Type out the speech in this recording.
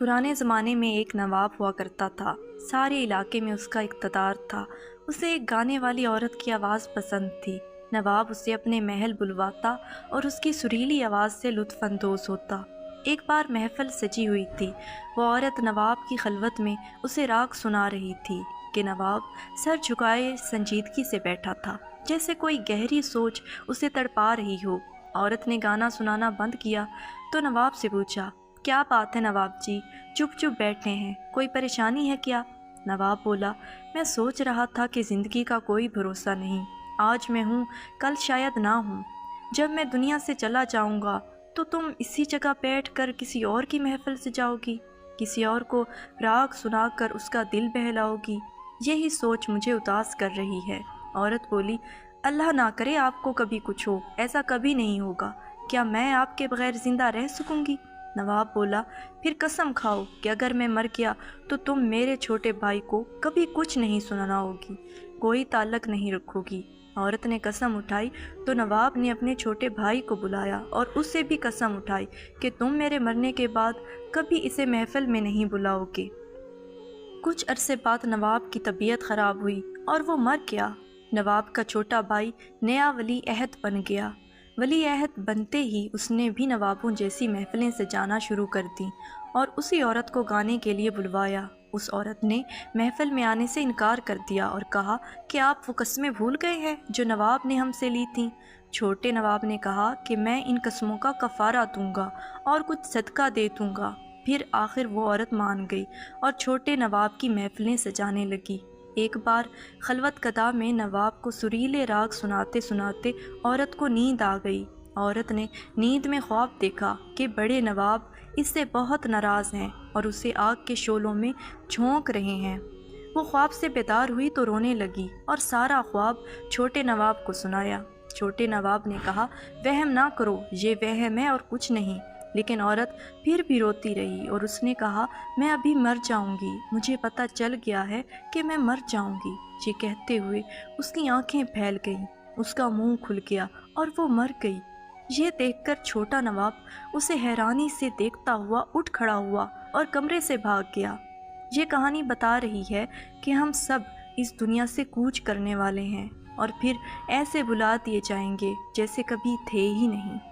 پرانے زمانے میں ایک نواب ہوا کرتا تھا۔ سارے علاقے میں اس کا اقتدار تھا۔ اسے ایک گانے والی عورت کی آواز پسند تھی۔ نواب اسے اپنے محل بلواتا اور اس کی سریلی آواز سے لطف اندوز ہوتا۔ ایک بار محفل سجی ہوئی تھی۔ وہ عورت نواب کی خلوت میں اسے راگ سنا رہی تھی کہ نواب سر جھکائے سنجیدگی سے بیٹھا تھا، جیسے کوئی گہری سوچ اسے تڑپا رہی ہو۔ عورت نے گانا سنانا بند کیا تو نواب سے پوچھا، کیا بات ہے نواب جی، چپ چپ بیٹھے ہیں، کوئی پریشانی ہے کیا؟ نواب بولا، میں سوچ رہا تھا کہ زندگی کا کوئی بھروسہ نہیں، آج میں ہوں کل شاید نہ ہوں۔ جب میں دنیا سے چلا جاؤں گا تو تم اسی جگہ بیٹھ کر کسی اور کی محفل سے جاؤ گی، کسی اور کو راگ سنا کر اس کا دل بہلاؤ گی۔ یہی سوچ مجھے اداس کر رہی ہے۔ عورت بولی، اللہ نہ کرے آپ کو کبھی کچھ ہو، ایسا کبھی نہیں ہوگا۔ کیا میں آپ کے بغیر زندہ رہ سکوں گی؟ نواب بولا، پھر قسم کھاؤ کہ اگر میں مر گیا تو تم میرے چھوٹے بھائی کو کبھی کچھ نہیں سنانا ہوگی، کوئی تعلق نہیں رکھو گی۔ عورت نے قسم اٹھائی تو نواب نے اپنے چھوٹے بھائی کو بلایا اور اس سے بھی قسم اٹھائی کہ تم میرے مرنے کے بعد کبھی اسے محفل میں نہیں بلاؤ گے۔ کچھ عرصے بعد نواب کی طبیعت خراب ہوئی اور وہ مر گیا۔ نواب کا چھوٹا بھائی نیا ولی عہد بن گیا۔ ولی عہد بنتے ہی اس نے بھی نوابوں جیسی محفلیں سجانا شروع کر دیں اور اسی عورت کو گانے کے لیے بلوایا۔ اس عورت نے محفل میں آنے سے انکار کر دیا اور کہا کہ آپ وہ قسمیں بھول گئے ہیں جو نواب نے ہم سے لی تھیں۔ چھوٹے نواب نے کہا کہ میں ان قسموں کا کفارہ دوں گا اور کچھ صدقہ دے دوں گا۔ پھر آخر وہ عورت مان گئی اور چھوٹے نواب کی محفلیں سجانے لگی۔ ایک بار خلوت کدہ میں نواب کو سریلے راگ سناتے سناتے عورت کو نیند آ گئی۔ عورت نے نیند میں خواب دیکھا کہ بڑے نواب اس سے بہت ناراض ہیں اور اسے آگ کے شعلوں میں جھونک رہے ہیں۔ وہ خواب سے بیدار ہوئی تو رونے لگی اور سارا خواب چھوٹے نواب کو سنایا۔ چھوٹے نواب نے کہا، وہم نہ کرو، یہ وہم ہے اور کچھ نہیں۔ لیکن عورت پھر بھی روتی رہی اور اس نے کہا، میں ابھی مر جاؤں گی، مجھے پتہ چل گیا ہے کہ میں مر جاؤں گی۔ یہ کہتے ہوئے اس کی آنکھیں پھیل گئیں، اس کا منہ کھل گیا اور وہ مر گئی۔ یہ دیکھ کر چھوٹا نواب اسے حیرانی سے دیکھتا ہوا اٹھ کھڑا ہوا اور کمرے سے بھاگ گیا۔ یہ کہانی بتا رہی ہے کہ ہم سب اس دنیا سے کوچ کرنے والے ہیں اور پھر ایسے بلا دیے جائیں گے جیسے کبھی تھے ہی نہیں۔